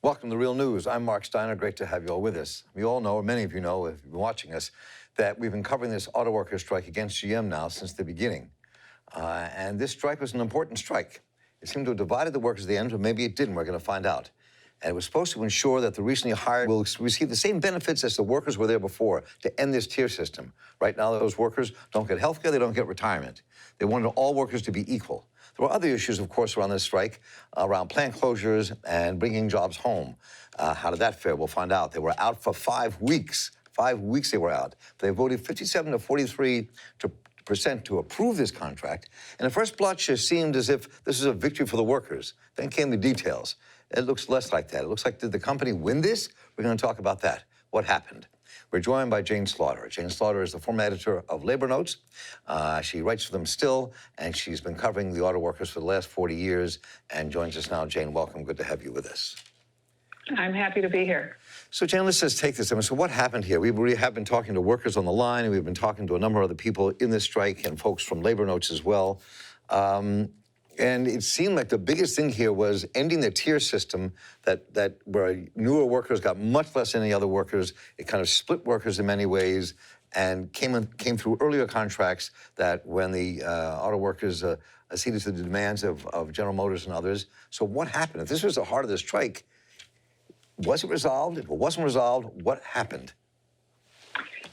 Welcome to Real News. I'm Mark Steiner. Great to have you all with us. We all know, or many of you know, if you've been watching us, that we've been covering this auto worker strike against GM now since the beginning. And this strike was an important strike. It seemed to have divided the workers at the end, or maybe it didn't. We're going to find out. And it was supposed to ensure that the recently hired will receive the same benefits as the workers were there before to end this tier system. Right now, those workers don't get health care, they don't get retirement. They wanted all workers to be equal. There were other issues, of course, around this strike, around plant closures and bringing jobs home. How did that fare? We'll find out. They were out for 5 weeks. 5 weeks they were out. They voted 57 to 43% to approve this contract. And at first blush, it seemed as if this was a victory for the workers. Then came the details. It looks less like that. It looks like, did the company win this? We're going to talk about that. What happened? We're joined by Jane Slaughter. Jane Slaughter is the former editor of Labor Notes. She writes for them still, and she's been covering the auto workers for the last 40 years and joins us now. Jane, welcome. Good to have you with us. I'm happy to be here. So, Jane, let's just take this. So what happened here? We have been talking to workers on the line, and we've been talking to a number of other people in this strike and folks from Labor Notes as well. And it seemed like the biggest thing here was ending the tier system that where newer workers got much less than any other workers. It kind of split workers in many ways and came through earlier contracts that when the auto workers acceded to the demands of General Motors and others. So what happened? If this was the heart of the strike, was it resolved? If it wasn't resolved, what happened?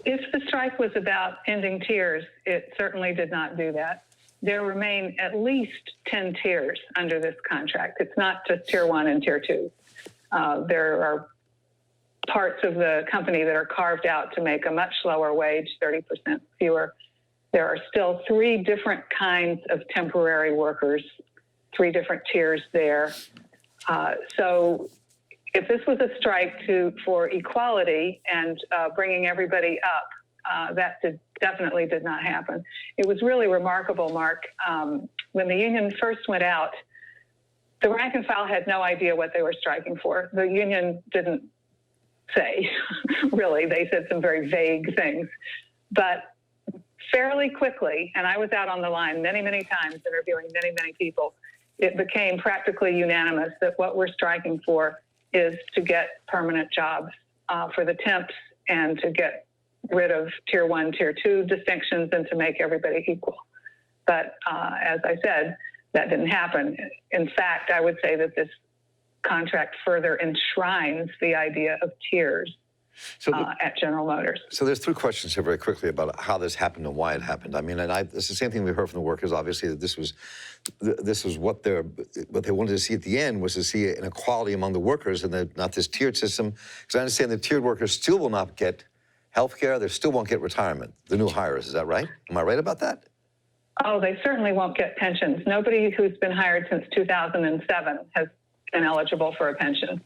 If the strike was about ending tiers, it certainly did not do that. There remain at least 10 tiers under this contract. It's not just tier 1 and tier 2. There are parts of the company that are carved out to make a much lower wage, 30% fewer. There are still 3 different kinds of temporary workers, 3 different tiers there. So if this was a strike for equality and bringing everybody up, that definitely did not happen. It was really remarkable, Mark. When the union first went out, the rank and file had no idea what they were striking for. The union didn't say, really. They said some very vague things. But fairly quickly, and I was out on the line many, many times interviewing many, many people, it became practically unanimous that what we're striking for is to get permanent jobs for the temps and to get rid of tier 1, tier 2 distinctions and to make everybody equal. But as I said, that didn't happen. In fact, I would say that this contract further enshrines the idea of tiers at General Motors. So there's 3 questions here very quickly about how this happened and why it happened. I mean, it's the same thing we heard from the workers, obviously, that this was what they wanted to see at the end, was to see an equality among the workers and not this tiered system. Because I understand the tiered workers still will not get health care, they still won't get retirement, the new hires. Is that right? Am I right about that? Oh, they certainly won't get pensions. Nobody who's been hired since 2007 has been eligible for a pension.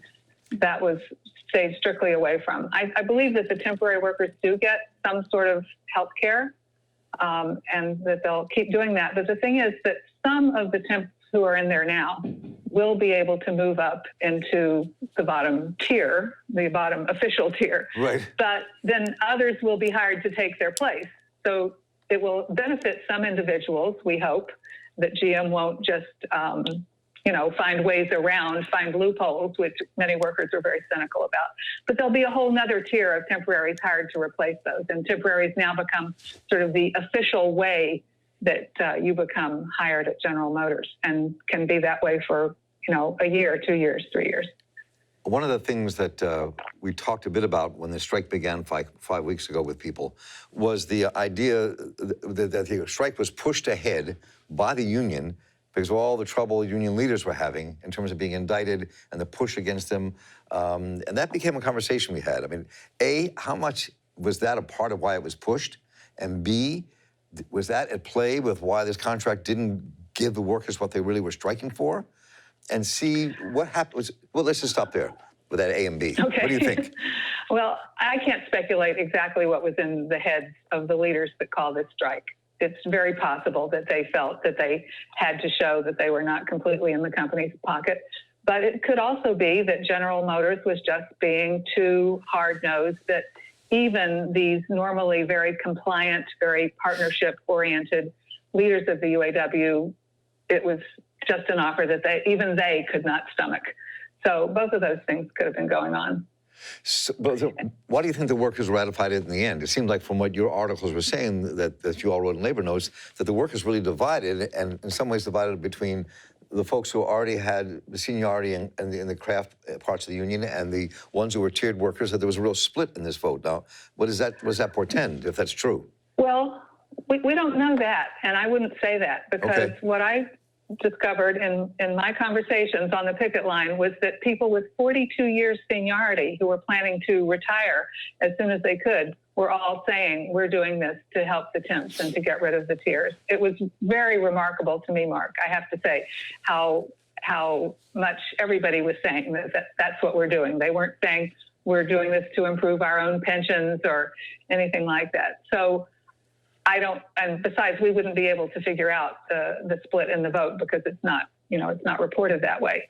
That was stayed strictly away from. I believe that the temporary workers do get some sort of health care and that they'll keep doing that. But the thing is that some of the temps who are in there now will be able to move up into the bottom tier, the bottom official tier. Right. But then others will be hired to take their place. So it will benefit some individuals, we hope, that GM won't just, find ways around, find loopholes, which many workers are very cynical about. But there'll be a whole nother tier of temporaries hired to replace those. And temporaries now become sort of the official way that you become hired at General Motors, and can be that way for, a year, 2 years, 3 years. One of the things that we talked a bit about when the strike began 5 weeks ago with people was the idea that the strike was pushed ahead by the union because of all the trouble union leaders were having in terms of being indicted and the push against them. And that became a conversation we had. I mean, A, how much was that a part of why it was pushed? And B, was that at play with why this contract didn't give the workers what they really were striking for? And C, what happened? Well, let's just stop there with that A and B. Okay. What do you think? Well, I can't speculate exactly what was in the heads of the leaders that called this strike. It's very possible that they felt that they had to show that they were not completely in the company's pocket. But it could also be that General Motors was just being too hard-nosed, that even these normally very compliant, very partnership-oriented leaders of the UAW, it was just an offer that even they could not stomach. So both of those things could have been going on. So, why do you think the workers ratified it in the end? It seemed like from what your articles were saying that you all wrote in labor notes, that the workers really divided, and in some ways divided between the folks who already had the seniority in the craft parts of the union and the ones who were tiered workers, that there was a real split in this vote. Now, what does that portend, if that's true? Well, we don't know that, and I wouldn't say that, because what I discovered in my conversations on the picket line was that people with 42 years seniority who were planning to retire as soon as they could were all saying, we're doing this to help the temps and to get rid of the tiers. It was very remarkable to me, Mark, I have to say, how much everybody was saying that's what we're doing. They weren't saying we're doing this to improve our own pensions or anything like that. So and besides, we wouldn't be able to figure out the split in the vote because it's not reported that way.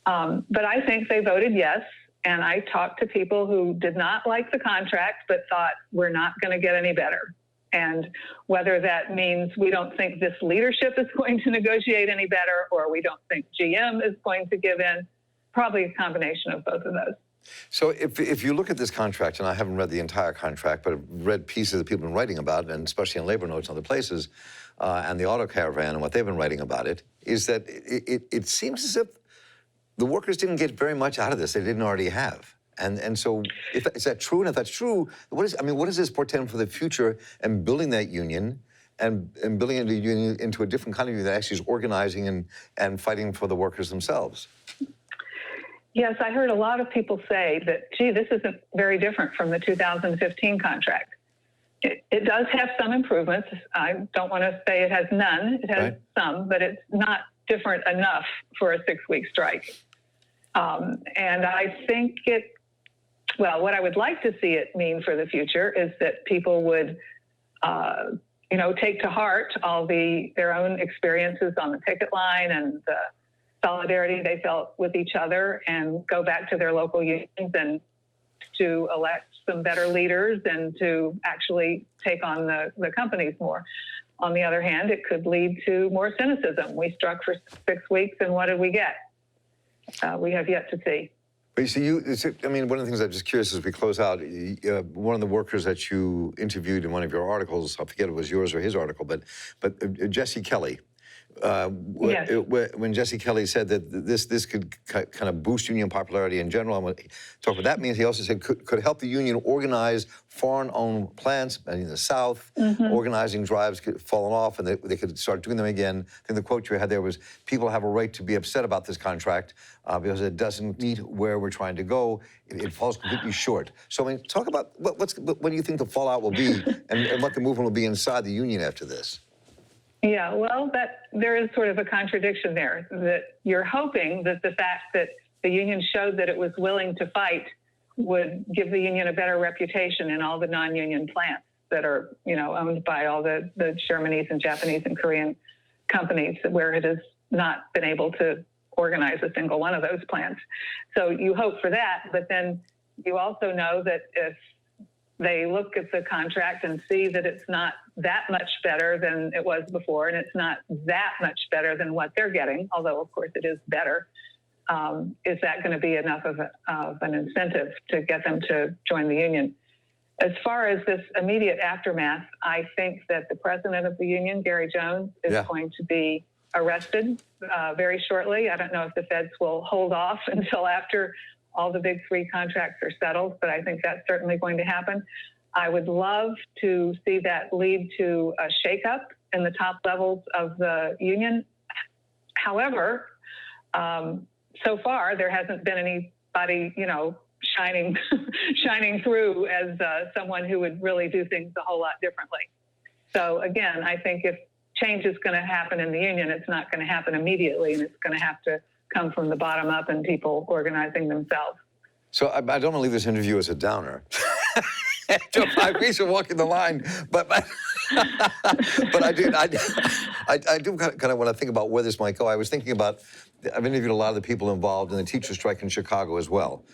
But I think they voted yes. And I talked to people who did not like the contract, but thought we're not going to get any better. And whether that means we don't think this leadership is going to negotiate any better, or we don't think GM is going to give in, probably a combination of both of those. So if you look at this contract, and I haven't read the entire contract, but I've read pieces that people have been writing about, and especially in labor notes and other places, and the Auto Caravan and what they've been writing about it, is that it seems as if the workers didn't get very much out of this they didn't already have. And so is that true? And if that's true, what does this portend for the future and building that union and building a union into a different kind of union that actually is organizing and fighting for the workers themselves? Yes, I heard a lot of people say that, gee, this isn't very different from the 2015 contract. It does have some improvements. I don't want to say it has none. It has some, but it's not different enough for a 6-week strike. And I think what I would like to see it mean for the future is that people would, take to heart all their own experiences on the picket line and the solidarity they felt with each other, and go back to their local unions and to elect some better leaders and to actually take on the companies more. On the other hand, it could lead to more cynicism. We struck for 6 weeks, and what did we get? We have yet to see. But you see, one of the things I'm just curious as we close out, one of the workers that you interviewed in one of your articles, I forget if it was yours or his article, but Jesse Kelly. Yes. When Jesse Kelly said that this could kind of boost union popularity in general, I'm going to talk about that means. He also said could help the union organize foreign-owned plants in the South. Organizing drives could fallen off, and they could start doing them again. I think the quote you had there was, people have a right to be upset about this contract because it doesn't meet where we're trying to go. It falls completely short. So talk about what do you think the fallout will be and what the movement will be inside the union after this? Yeah, well, there is sort of a contradiction there, that you're hoping that the fact that the union showed that it was willing to fight would give the union a better reputation in all the non-union plants that are, owned by all the Germanese and Japanese and Korean companies, where it has not been able to organize a single one of those plants. So you hope for that, but then you also know that if they look at the contract and see that it's not that much better than it was before, and it's not that much better than what they're getting, although of course it is better, is that going to be enough of an incentive to get them to join the union? As far as this immediate aftermath, I think that the president of the union, Gary Jones, is going to be arrested very shortly. I don't know if the feds will hold off until after all the big 3 contracts are settled, but I think that's certainly going to happen. I would love to see that lead to a shakeup in the top levels of the union. However, so far there hasn't been anybody, shining through as someone who would really do things a whole lot differently. So again, I think if change is going to happen in the union, it's not going to happen immediately, and it's going to have to come from the bottom up and people organizing themselves. So I don't want to leave this interview as a downer. After 5 weeks of walking the line, but I do kind of when I think about where this might go. I was thinking about, I've interviewed a lot of the people involved in the teacher strike in Chicago as well.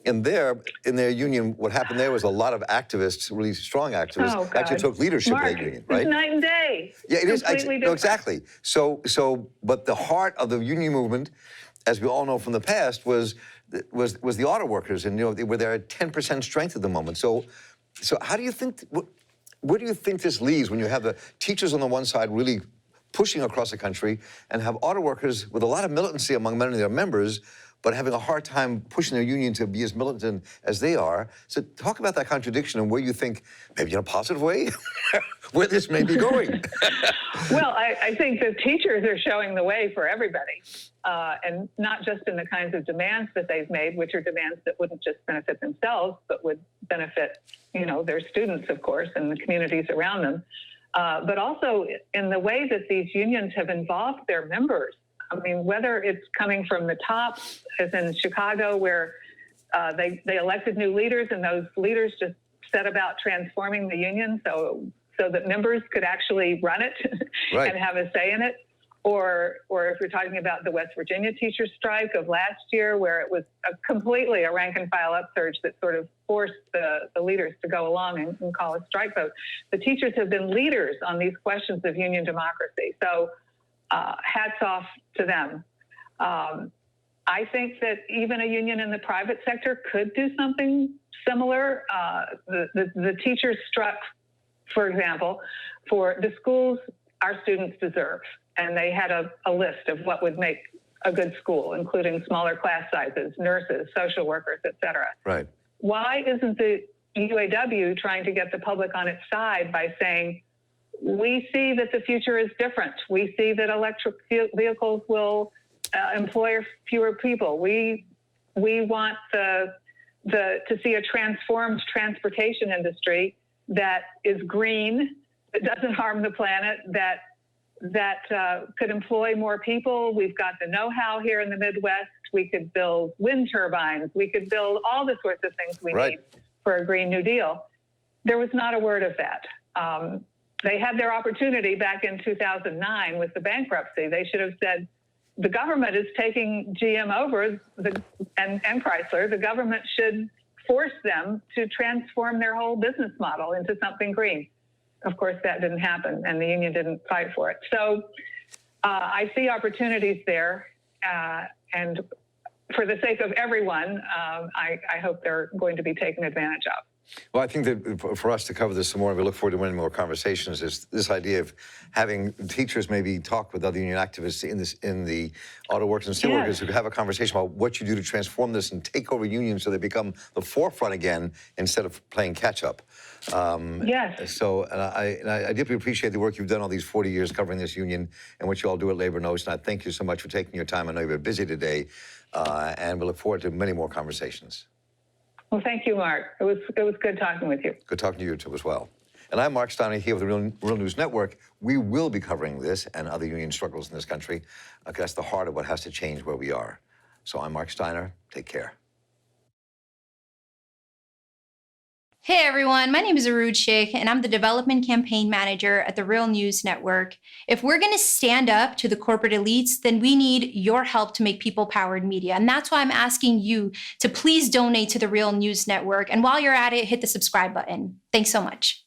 In their union, what happened there was a lot of activists, really strong activists, actually took leadership Mark, of that union, right? It's night and day. Yeah, it is. Completely different. No, exactly. So, but the heart of the union movement as we all know from the past, was the auto workers, and they were there at 10% strength at the moment. So how do you think? Where do you think this leaves when you have the teachers on the one side really pushing across the country, and have auto workers with a lot of militancy among many of their members, but having a hard time pushing their union to be as militant as they are? So talk about that contradiction and where you think, maybe in a positive way, where this may be going. Well, I think the teachers are showing the way for everybody, and not just in the kinds of demands that they've made, which are demands that wouldn't just benefit themselves, but would benefit, their students, of course, and the communities around them. But also in the way that these unions have involved their members. I mean, whether it's coming from the top, as in Chicago, where they elected new leaders, and those leaders just set about transforming the union so that members could actually run it right. and have a say in it. Or if you're talking about the West Virginia teacher strike of last year, where it was completely a rank and file upsurge that sort of forced the leaders to go along and call a strike vote. The teachers have been leaders on these questions of union democracy. So hats off to them. I think that even a union in the private sector could do something similar. The teachers struck, for example, for the schools our students deserve. And they had a list of what would make a good school, including smaller class sizes, nurses, social workers, et cetera. Right. Why isn't the UAW trying to get the public on its side by saying, we see that the future is different. We see that electric vehicles will employ fewer people. We want to see a transformed transportation industry that is green, that doesn't harm the planet, that could employ more people. We've got the know-how here in the Midwest. We could build wind turbines. We could build all the sorts of things we right. need for a Green New Deal. There was not a word of that. They had their opportunity back in 2009 with the bankruptcy. They should have said, the government is taking GM over and Chrysler. The government should force them to transform their whole business model into something green. Of course, that didn't happen, and the union didn't fight for it. So I see opportunities there, and for the sake of everyone, I hope they're going to be taken advantage of. Well, I think that for us to cover this some more, and we look forward to many more conversations, is this idea of having teachers maybe talk with other union activists in the auto workers and steel workers who have a conversation about what you do to transform this and take over unions so they become the forefront again instead of playing catch up. Yes. So I deeply appreciate the work you've done all these 40 years covering this union and what you all do at Labor Notes. And I thank you so much for taking your time. I know you're busy today, and we look forward to many more conversations. Well, thank you, Mark. It was good talking with you. Good talking to you too as well. And I'm Mark Steiner here with the Real News Network. We will be covering this and other union struggles in this country, because that's the heart of what has to change where we are. So I'm Mark Steiner. Take care. Hey everyone, my name is Arooj Sheikh, and I'm the Development Campaign Manager at the Real News Network. If we're going to stand up to the corporate elites, then we need your help to make people-powered media. And that's why I'm asking you to please donate to the Real News Network. And while you're at it, hit the subscribe button. Thanks so much.